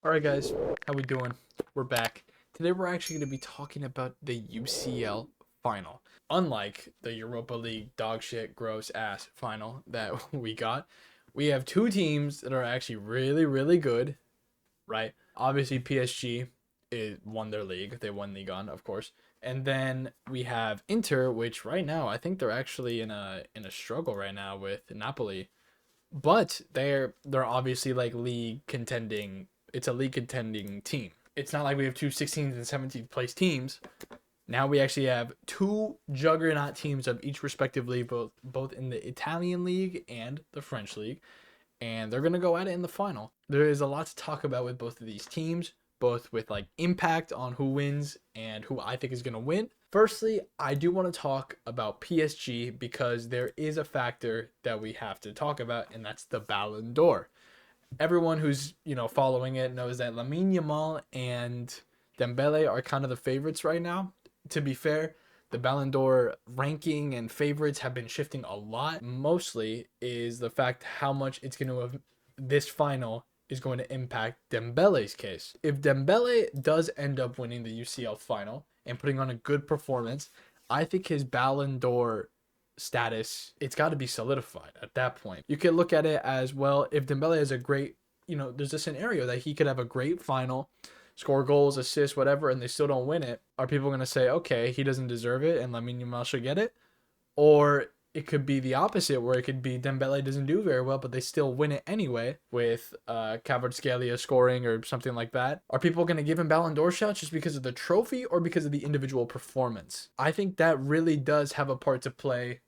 All right, guys, how we doing? We're back. Today we're actually going to be talking about the UCL final. Unlike the Europa League dog shit gross ass final that we got, we have two teams that are actually really good, right? Obviously PSG won their league. They won Ligue 1, of course. And then we have Inter, which right now I think they're actually in a struggle right now with Napoli, but they're obviously like league contending. It's a league contending team. It's not like we have two 16th and 17th place teams. Now we actually have two juggernaut teams of each respective league, both in the Italian league and the French league, and they're gonna go at it in the final. There is a lot to talk about with both of these teams, both with like impact on who wins and who I think is gonna win. Firstly, I do want to talk about PSG because there is a factor that we have to talk about, and that's the Ballon d'Or. Everyone who's following it knows that Lamine Yamal and Dembele are kind of the favorites right now. To be fair, the Ballon d'Or ranking and favorites have been shifting a lot. Mostly is the fact how much it's going to this final is going to impact Dembele's case. If Dembele does end up winning the UCL final and putting on a good performance, I think his Ballon d'Or status, it's got to be solidified at that point. You could look at it as, well, if Dembele has a great, there's a scenario that he could have a great final, score goals, assists, whatever, and they still don't win it. Are people going to say, okay, he doesn't deserve it and Lamine Yamal should get it? Or it could be the opposite, where it could be Dembele doesn't do very well, but they still win it anyway with Kvaratskhelia scoring or something like that. Are people going to give him Ballon d'Or shouts just because of the trophy or because of the individual performance? I think that really does have a part to play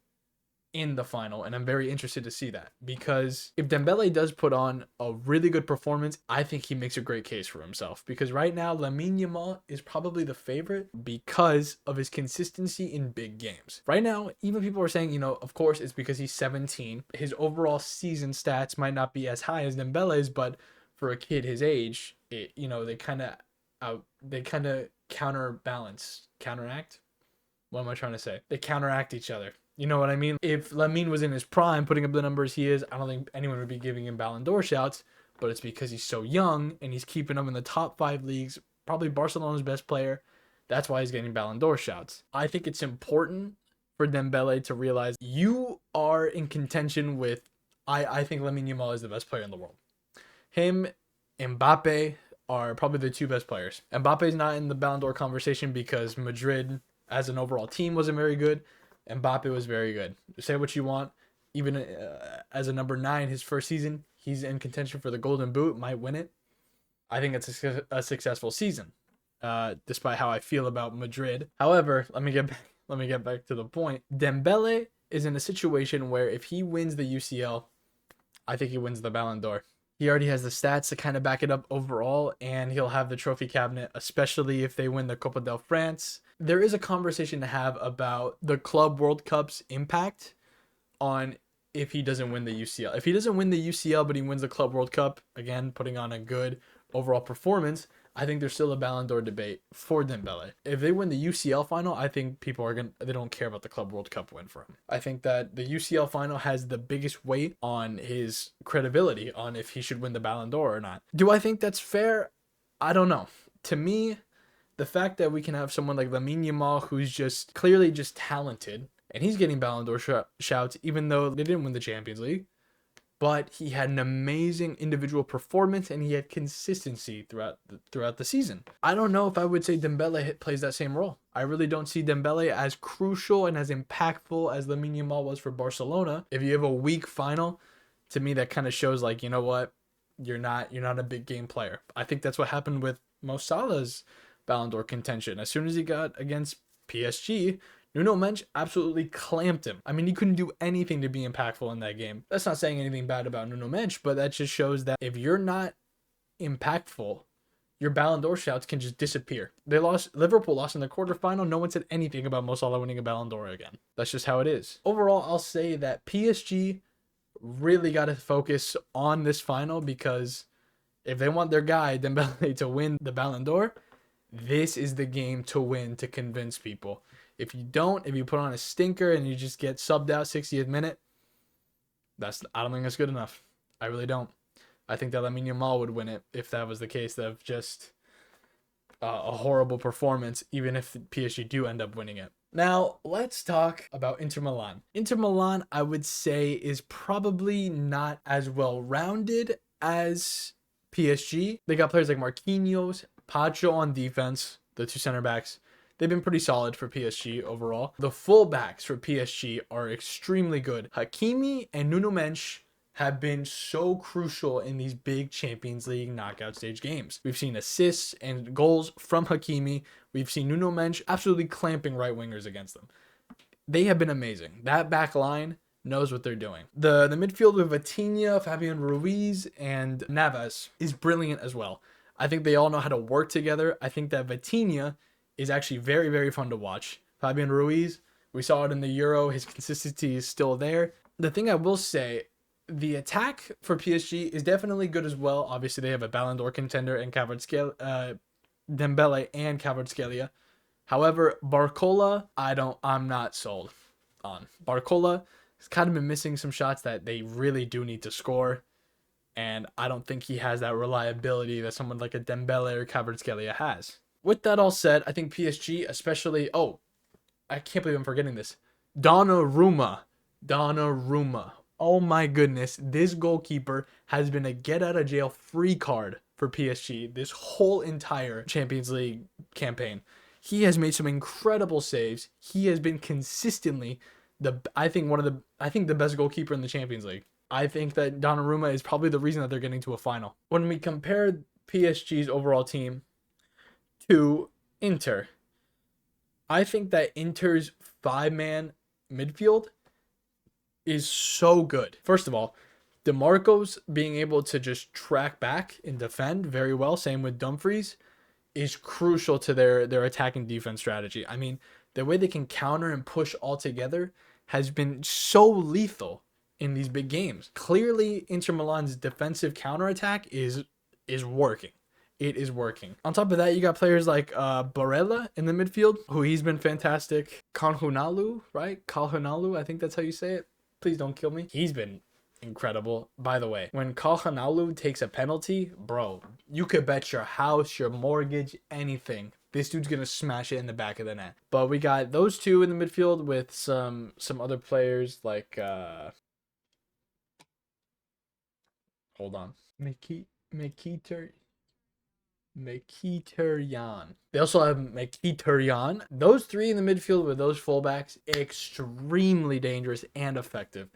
in the final, and I'm very interested to see that, because if Dembele does put on a really good performance, I think he makes a great case for himself, because right now Lamine Yamal is probably the favorite because of his consistency in big games. Right now, even people are saying, of course it's because he's 17. His overall season stats might not be as high as Dembele's, but for a kid his age, they kind of counteract. What am I trying to say? They counteract each other. You know what I mean? If Lamine was in his prime, putting up the numbers he is, I don't think anyone would be giving him Ballon d'Or shouts, but it's because he's so young and he's keeping them in the top 5 leagues, probably Barcelona's best player. That's why he's getting Ballon d'Or shouts. I think it's important for Dembele to realize you are in contention with, I think Lamine Yamal is the best player in the world. Him, Mbappe are probably the two best players. Mbappe's not in the Ballon d'Or conversation because Madrid as an overall team wasn't very good. Mbappe was very good. Say what you want. Even as a number 9, his first season, he's in contention for the Golden Boot, might win it. I think it's a successful season, despite how I feel about Madrid. However, let me get back to the point. Dembele is in a situation where if he wins the UCL, I think he wins the Ballon d'Or. He already has the stats to kind of back it up overall, and he'll have the trophy cabinet, especially if they win the Copa del France. There is a conversation to have about the Club World Cup's impact on if he doesn't win the UCL. If he doesn't win the UCL, but he wins the Club World Cup, again, putting on a good overall performance, I think there's still a Ballon d'Or debate for Dembele. If they win the UCL final, I think people they don't care about the Club World Cup win for him. I think that the UCL final has the biggest weight on his credibility on if he should win the Ballon d'Or or not. Do I think that's fair? I don't know. To me, the fact that we can have someone like Lamine Yamal, who's just clearly just talented, and he's getting Ballon d'Or shouts, even though they didn't win the Champions League, but he had an amazing individual performance and he had consistency throughout the season. I don't know if I would say Dembele plays that same role. I really don't see Dembele as crucial and as impactful as Lamine Yamal was for Barcelona. If you have a weak final, to me that kind of shows, like, you know what, you're not a big game player. I think that's what happened with Mo Salah's Ballon d'Or contention. As soon as he got against PSG, Nuno Mensch absolutely clamped him. I mean, he couldn't do anything to be impactful in that game. That's not saying anything bad about Nuno Mensch, but that just shows that if you're not impactful, your Ballon d'Or shouts can just disappear. Liverpool lost in the quarterfinal. No one said anything about Mo Salah winning a Ballon d'Or again. That's just how it is. Overall, I'll say that PSG really got to focus on this final, because if they want their guy Dembele to win the Ballon d'Or, this is the game to win, to convince people. If you put on a stinker and you just get subbed out 60th minute, I don't think that's good enough. I really don't. I think that Lamine Yamal would win it if that was the case of just a horrible performance, even if PSG do end up winning it. Now, let's talk about Inter Milan. Inter Milan, I would say, is probably not as well rounded as PSG. They got players like Marquinhos, Pacho on defense, the two center backs. They've been pretty solid for PSG overall. The fullbacks for PSG are extremely good. Hakimi and Nuno Mensch have been so crucial in these big Champions League knockout stage games. We've seen assists and goals from Hakimi. We've seen Nuno Mensch absolutely clamping right wingers against them. They have been amazing. That back line knows what they're doing. The midfield with Vitinha, Fabian Ruiz, and Navas is brilliant as well. I think they all know how to work together. I think that Vitinha is actually very, very fun to watch. Fabian Ruiz, we saw it in the Euro. His consistency is still there. The thing I will say, the attack for PSG is definitely good as well. Obviously, they have a Ballon d'Or contender in Dembele and Kvaratskhelia. However, Barcola, I'm not sold on. Barcola has kind of been missing some shots that they really do need to score. And I don't think he has that reliability that someone like a Dembele or Kvaratskhelia has. With that all said, I think PSG, especially... Oh, I can't believe I'm forgetting this. Donnarumma. Oh my goodness. This goalkeeper has been a get-out-of-jail-free card for PSG this whole entire Champions League campaign. He has made some incredible saves. He has been consistently the best goalkeeper in the Champions League. I think that Donnarumma is probably the reason that they're getting to a final. When we compare PSG's overall team to Inter, I think that Inter's 5-man midfield is so good. First of all, DeMarco's being able to just track back and defend very well, same with Dumfries, is crucial to their attacking defense strategy. I mean, the way they can counter and push all together has been so lethal in these big games. Clearly, Inter Milan's defensive counterattack is working. It is working. On top of that, you got players like Barella in the midfield, who he's been fantastic. Calhanoglu, right? Calhanoglu, I think that's how you say it. Please don't kill me. He's been incredible. By the way, when Calhanoglu takes a penalty, bro, you could bet your house, your mortgage, anything. This dude's going to smash it in the back of the net. But we got those two in the midfield with some other players like... hold on. Mkhitaryan. They also have Mkhitaryan. Those three in the midfield with those fullbacks, extremely dangerous and effective.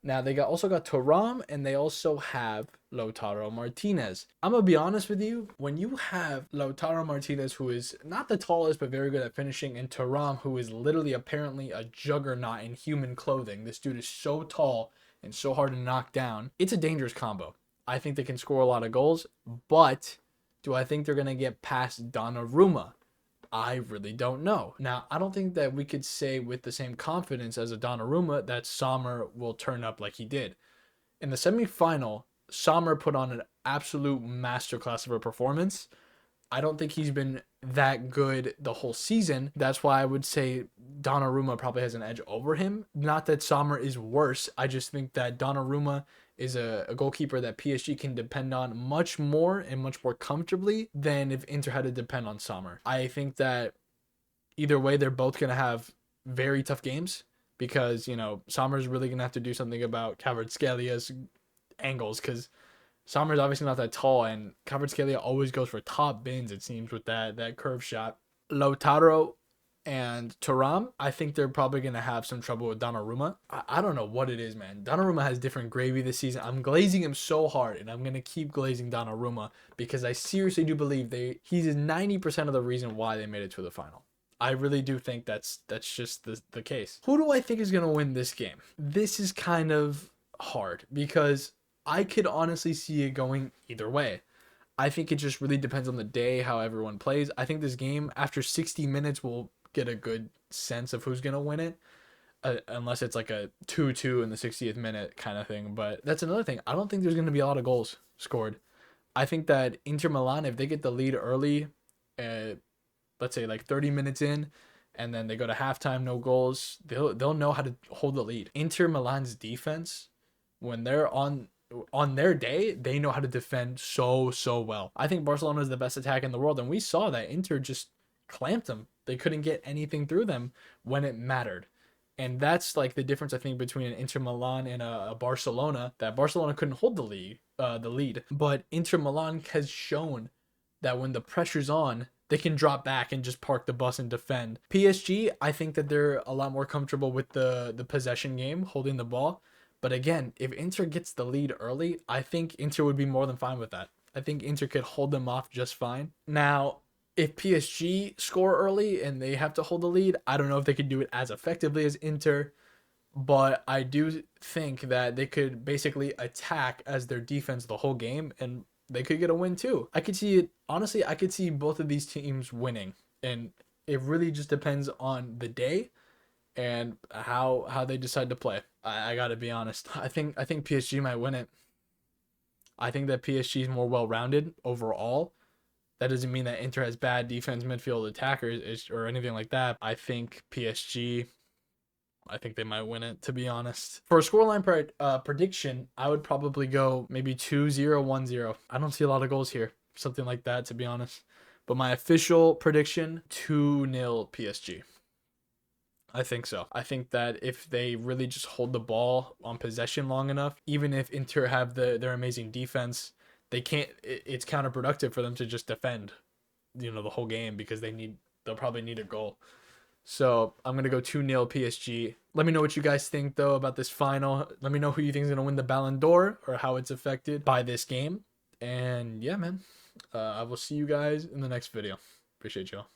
Now, they also got Thuram, and they also have Lautaro Martinez. I'm going to be honest with you. When you have Lautaro Martinez, who is not the tallest, but very good at finishing, and Thuram, who is literally apparently a juggernaut in human clothing. This dude is so tall and so hard to knock down. It's a dangerous combo. I think they can score a lot of goals, but do I think they're going to get past Donnarumma? I really don't know. Now, I don't think that we could say with the same confidence as a Donnarumma that Sommer will turn up like he did. In the semifinal, Sommer put on an absolute masterclass of a performance. I don't think he's been that good the whole season. That's why I would say Donnarumma probably has an edge over him. Not that Sommer is worse. I just think that Donnarumma is a goalkeeper that PSG can depend on much more and much more comfortably than if Inter had to depend on Sommer. I think that either way, they're both going to have very tough games because, Sommer's really going to have to do something about Kvaratskhelia's angles because Sommer's obviously not that tall, and Kvaratskhelia always goes for top bins, it seems, with that curve shot. Lautaro and Thuram, I think they're probably going to have some trouble with Donnarumma. I don't know what it is, man. Donnarumma has different gravy this season. I'm glazing him so hard, and I'm going to keep glazing Donnarumma because I seriously do believe he's 90% of the reason why they made it to the final. I really do think that's just the case. Who do I think is going to win this game? This is kind of hard because I could honestly see it going either way. I think it just really depends on the day, how everyone plays. I think this game, after 60 minutes, will get a good sense of who's going to win it. Unless it's like a 2-2 in the 60th minute kind of thing. But that's another thing. I don't think there's going to be a lot of goals scored. I think that Inter Milan, if they get the lead early, let's say like 30 minutes in, and then they go to halftime, no goals, they'll know how to hold the lead. Inter Milan's defense, when they're on on their day, they know how to defend so well. I think Barcelona is the best attack in the world, and we saw that Inter just clamped them. They couldn't get anything through them when it mattered. And that's like the difference, I think, between an Inter Milan and a Barcelona. That Barcelona couldn't hold the lead, but Inter Milan has shown that when the pressure's on, they can drop back and just park the bus and defend. PSG, I think that they're a lot more comfortable with the possession game, holding the ball. But again, if Inter gets the lead early, I think Inter would be more than fine with that. I think Inter could hold them off just fine. Now, if PSG score early and they have to hold the lead, I don't know if they could do it as effectively as Inter, but I do think that they could basically attack as their defense the whole game, and they could get a win too. I could see it, honestly, I could see both of these teams winning, and it really just depends on the day and how they decide to play. I gotta be honest. I think PSG might win it. I think that PSG is more well-rounded overall. That doesn't mean that Inter has bad defense, midfield, attackers, or anything like that. I think PSG, I think they might win it, to be honest. For a scoreline prediction, I would probably go maybe 2-0, 1-0. I don't see a lot of goals here. Something like that, to be honest. But my official prediction, 2-0 PSG. I think so. I think that if they really just hold the ball on possession long enough, even if Inter have their amazing defense, they can't. It's counterproductive for them to just defend, the whole game, because they'll probably need a goal. So I'm gonna go 2-0 PSG. Let me know what you guys think though about this final. Let me know who you think is gonna win the Ballon d'Or or how it's affected by this game. And yeah, man, I will see you guys in the next video. Appreciate y'all.